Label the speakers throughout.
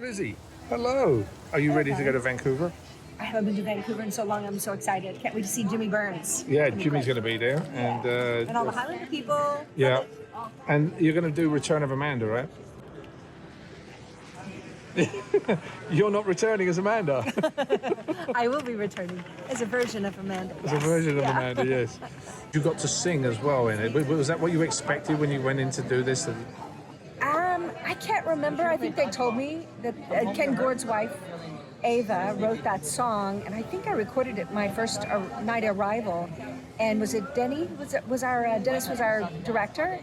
Speaker 1: Lizzie, hello. Are you ready to go to Vancouver?
Speaker 2: I haven't been to Vancouver in so long. I'm so excited. Can't wait to see Jimmy Burns.
Speaker 1: Yeah, Jimmy's going to be there.
Speaker 2: And all the Highlander people.
Speaker 1: Yeah. And you're going to do Return of Amanda, right? You're not returning as Amanda.
Speaker 2: I will be returning as a version of Amanda.
Speaker 1: As a version of Amanda, yes. You got to sing as well in it. Was that what you expected when you went in to do this?
Speaker 2: I can't remember. I think they told me that Ken Gord's wife, Ava, wrote that song, and I think I recorded it my first night arrival. And was it Denny? Dennis was our director,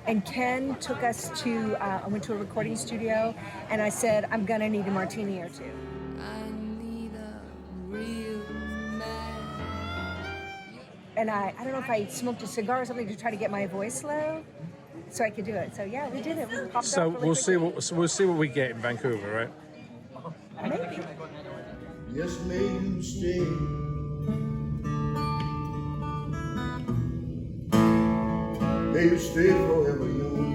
Speaker 2: and Ken took us to. I went to a recording studio, and I said, "I'm gonna need a martini or two."
Speaker 3: I need a real man.
Speaker 2: And I don't know if I smoked a cigar or something to try to get my voice low, so I could do it. So yeah, we did it. We popped
Speaker 1: So
Speaker 2: off really
Speaker 1: we'll see what we get in Vancouver, right?
Speaker 2: Maybe.
Speaker 4: Yes, may you stay. May you stay forever young.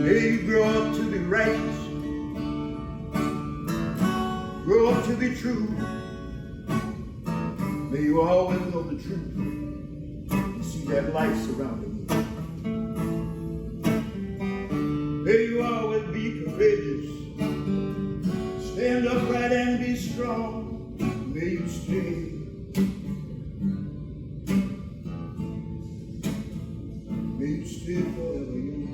Speaker 4: May you grow up to be righteous, grow up to be true. May you always know the truth and see that light surrounding you. May you always be courageous, stand upright and be strong. May you stay. May you stay forever young.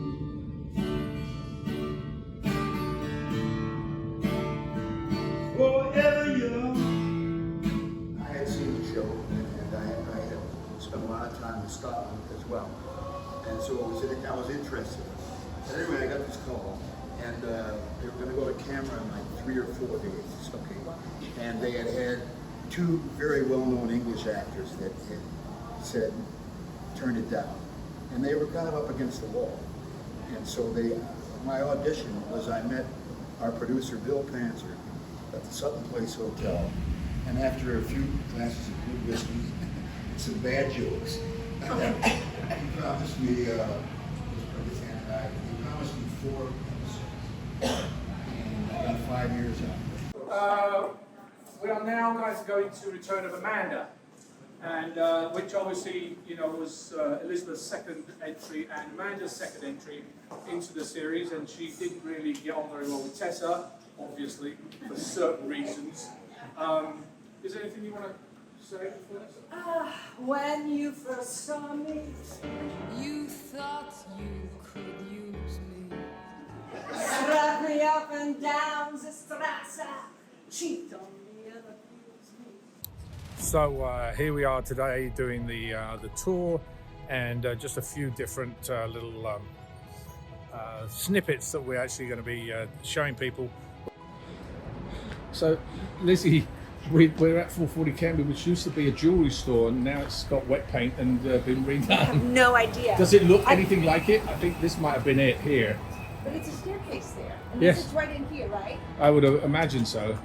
Speaker 4: Forever young. I had seen the show, and I had spent a lot of time in Scotland as well. And so I was interested. But anyway, I got this call, and they were going to go to camera in like 3 or 4 days, okay? And they had two very well-known English actors that had said, turned it down. And they were kind of up against the wall. And so my audition was I met our producer, Bill Panzer, at the Sutton Place Hotel. And after a few glasses of good whiskey and some bad jokes, he promised me, he promised me 4 episodes. And I got 5 years out.
Speaker 5: We are now going to go into Return of Amanda, and which obviously, was Elizabeth's second entry and Amanda's second entry into the series, and she didn't really get on very well with Tessa, obviously, for certain reasons. Is there anything you want to say before this?
Speaker 2: When you first saw me,
Speaker 3: You thought you could use me.
Speaker 2: struck me up and down the Strasse, cheat on me and abused me.
Speaker 1: So here we are today doing the tour, and just a few different little snippets that we're actually going to be showing people. So, Lizzie, we're at 440 Canby, which used to be a jewellery store, and now it's got wet paint and been redone.
Speaker 2: No idea.
Speaker 1: Does it look anything like it? I think this might have been it here.
Speaker 2: But it's a staircase there. And
Speaker 1: Yes.
Speaker 2: this is right in here, right?
Speaker 1: I would imagine so.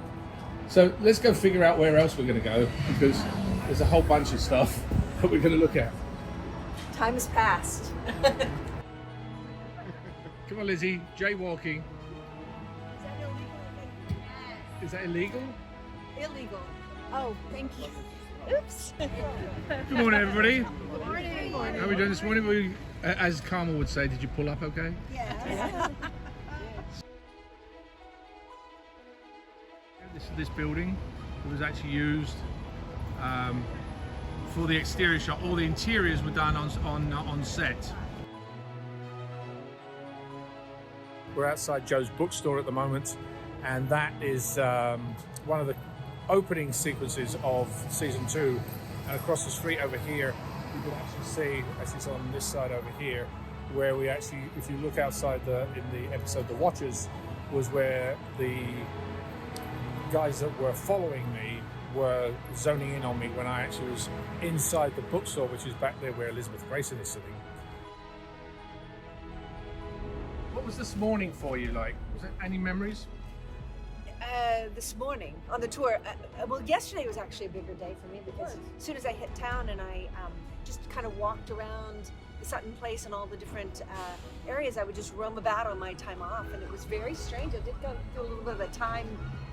Speaker 1: So let's go figure out where else we're going to go, because there's a whole bunch of stuff that we're going to look at.
Speaker 2: Time has passed.
Speaker 1: Come on, Lizzie, jaywalking. Is that illegal?
Speaker 2: Illegal. Oh, thank you. Oops.
Speaker 1: Good morning, everybody.
Speaker 2: Good morning.
Speaker 1: How are we doing this morning? As Carmel would say, did you pull up okay?
Speaker 2: Yeah.
Speaker 1: This building was actually used for the exterior shot. All the interiors were done on set. We're outside Joe's bookstore at the moment, and that is one of the opening sequences of season 2. And across the street over here, you can actually see, as it's on this side over here, where we actually, if you look outside in the episode The Watchers, was where the guys that were following me were zoning in on me when I actually was inside the bookstore, which is back there where Elizabeth Grayson is sitting. What was this morning for you like? Was there any memories?
Speaker 2: this morning on the tour. Well, yesterday was actually a bigger day for me because as soon as I hit town and I just kind of walked around the Sutton Place and all the different areas, I would just roam about on my time off, and it was very strange. I did go through a little bit of a time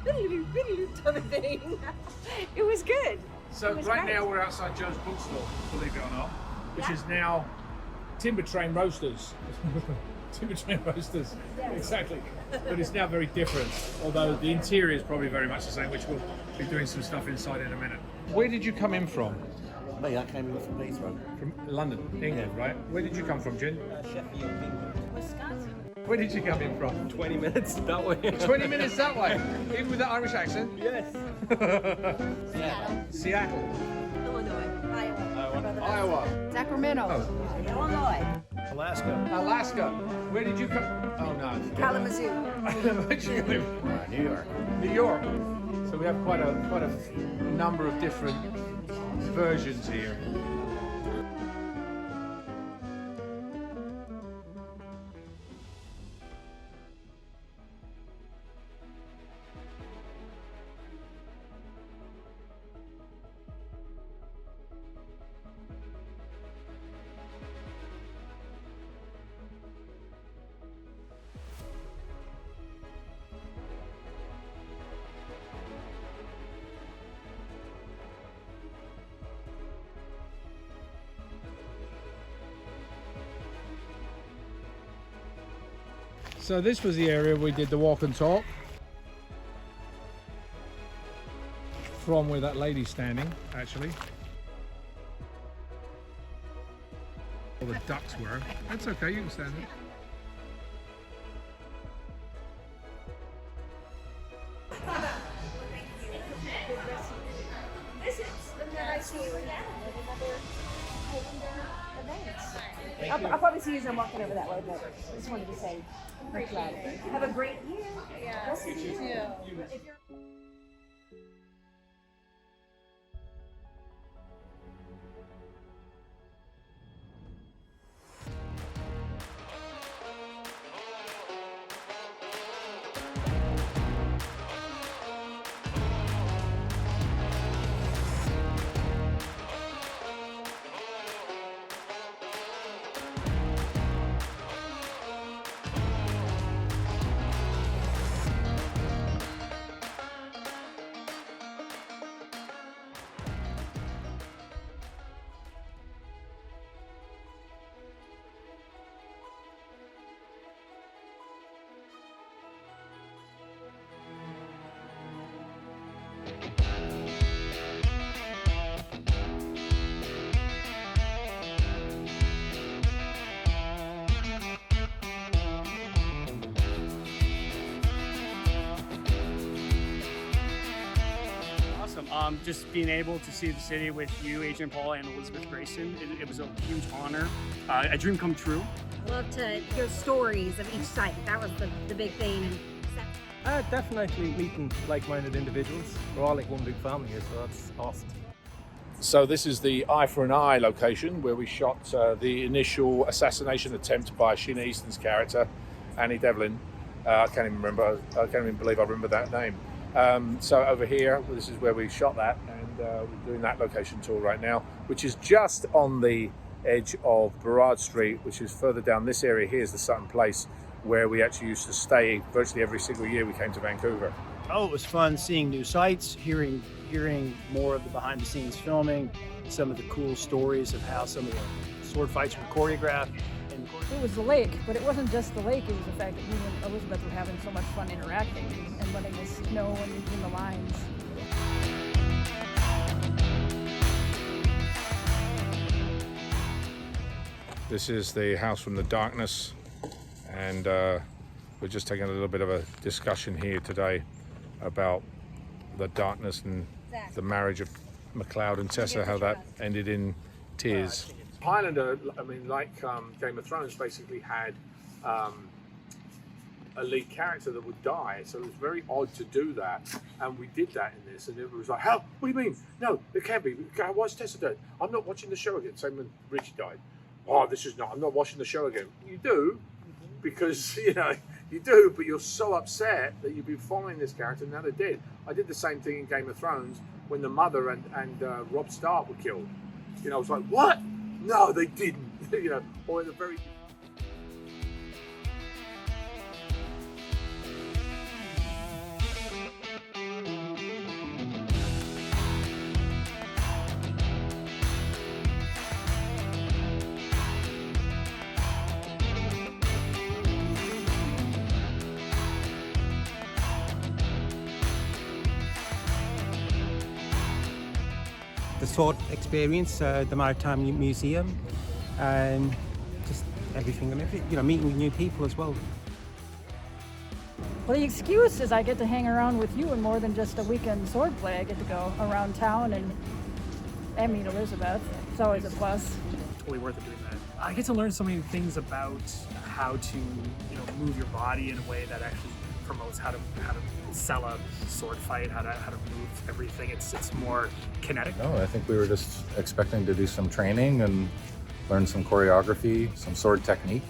Speaker 2: type of thing. It was good.
Speaker 1: So right now we're outside Joe's bookstore, believe it or not, which is now Timber Train Roasters. Timber Train Roasters, exactly. But it's now very different, although the interior is probably very much the same, which we'll be doing some stuff inside in a minute. Where did you come in from?
Speaker 6: Me, I came in from Heathrow.
Speaker 1: From London, England, right? Where did you come from, Jen?
Speaker 6: Sheffield, England.
Speaker 2: Wisconsin.
Speaker 1: Where did you come in from?
Speaker 6: 20 minutes that way.
Speaker 1: 20 minutes that way, even with that Irish accent?
Speaker 6: Yes.
Speaker 1: Seattle.
Speaker 2: Illinois. Iowa.
Speaker 1: Iowa.
Speaker 7: Sacramento.
Speaker 2: Illinois.
Speaker 6: Alaska.
Speaker 1: Alaska. Where did you come? Oh no.
Speaker 2: Kalamazoo.
Speaker 1: Where'd you come in?
Speaker 6: New York.
Speaker 1: New York. So we have quite a number of different versions here. So this was the area we did the walk and talk from where that lady's standing, actually. All the ducks were. That's okay, you can stand there.
Speaker 2: I'll probably see you as I'm walking over that way, but I just wanted to say, much love. Have a great year. Yes, you too.
Speaker 8: Just being able to see the city with you, Adrian Paul, and Elizabeth Grayson, it was a huge honor, a dream come true.
Speaker 7: I love to hear stories of each site. That was the big thing.
Speaker 6: Definitely meeting like-minded individuals. We're all like one big family here, so that's awesome.
Speaker 1: So this is the Eye for an Eye location where we shot the initial assassination attempt by Sheena Easton's character, Annie Devlin. I can't even believe I remember that name. So over here, this is where we shot that, and we're doing that location tour right now, which is just on the edge of Burrard Street, which is further down. This area here is the Sutton Place, where we actually used to stay virtually every single year we came to Vancouver.
Speaker 9: Oh, it was fun seeing new sites, hearing more of the behind-the-scenes filming, some of the cool stories of how some of the sword fights were choreographed.
Speaker 10: It was the lake, but it wasn't just the lake, it was the fact that me and Elizabeth were having so much fun interacting and letting us know in between the lines.
Speaker 1: This is the House from the Darkness, and we're just taking a little bit of a discussion here today about the darkness and the marriage of MacLeod and Tessa, how that ended in tears. Highlander, I mean, like Game of Thrones, basically had a lead character that would die, so it was very odd to do that, and we did that in this, and it was like, how? What do you mean? No, it can't be. Why is Tessa dead? I'm not watching the show again. Same when Richie died. Oh, this is not. I'm not watching the show again. You do, because you know You do, but you're so upset that you've been following this character, and now they're dead. I did the same thing in Game of Thrones when the mother and Robb Stark were killed. You know, I was like, what? No, they didn't. You know, or in the very...
Speaker 11: The sword experience, the Maritime Museum, and just everything, and you know, meeting new people as well.
Speaker 10: Well, the excuse is I get to hang around with you and more than just a weekend sword play. I get to go around town and meet Elizabeth. It's always a plus.
Speaker 8: Totally worth it doing that. I get to learn so many things about how to, you know, move your body in a way that actually promotes how to sell a sword fight, how to move everything. It's more kinetic.
Speaker 12: No, I think we were just expecting to do some training and learn some choreography, some sword technique.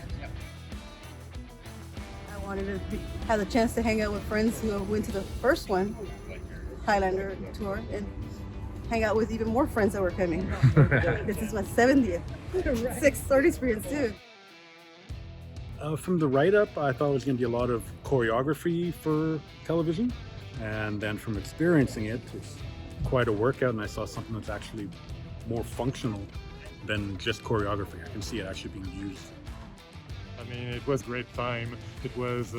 Speaker 13: I wanted to have the chance to hang out with friends who went to the first one, Highlander tour, and hang out with even more friends that were coming. This is my 70th sword experience too.
Speaker 14: From the write-up, I thought it was going to be a lot of choreography for television, and then from experiencing it, it's quite a workout, and I saw something that's actually more functional than just choreography. I can see it actually being used.
Speaker 15: I mean, it was great time. It was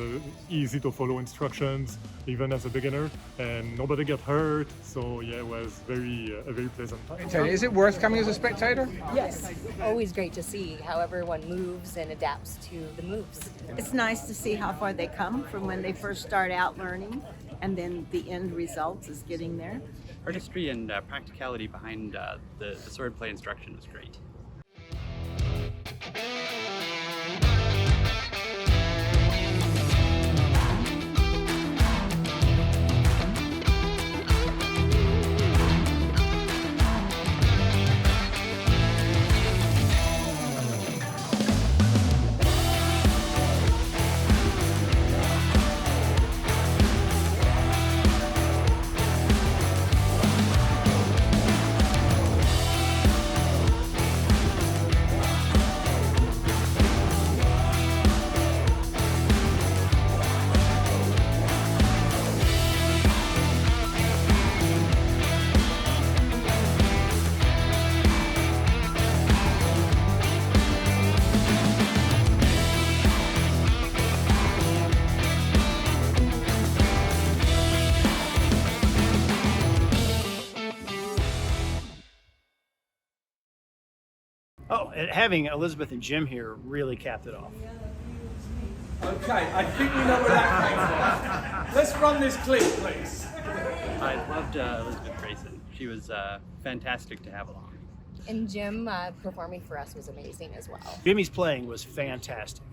Speaker 15: easy to follow instructions, even as a beginner, and nobody got hurt. So yeah, it was a very pleasant time.
Speaker 1: Is it worth coming as a spectator?
Speaker 10: Yes.
Speaker 16: Always great to see how everyone moves and adapts to the moves.
Speaker 17: It's nice to see how far they come from when they first start out learning, and then the end result is getting there.
Speaker 18: Artistry and practicality behind the sword play instruction was great.
Speaker 9: Oh, and having Elizabeth and Jim here really capped it off.
Speaker 5: Okay, I think we know where that came from. Let's run this clip, please.
Speaker 18: I loved Elizabeth Grayson. She was fantastic to have along.
Speaker 16: And Jim performing for us was amazing as well.
Speaker 9: Jimmy's playing was fantastic.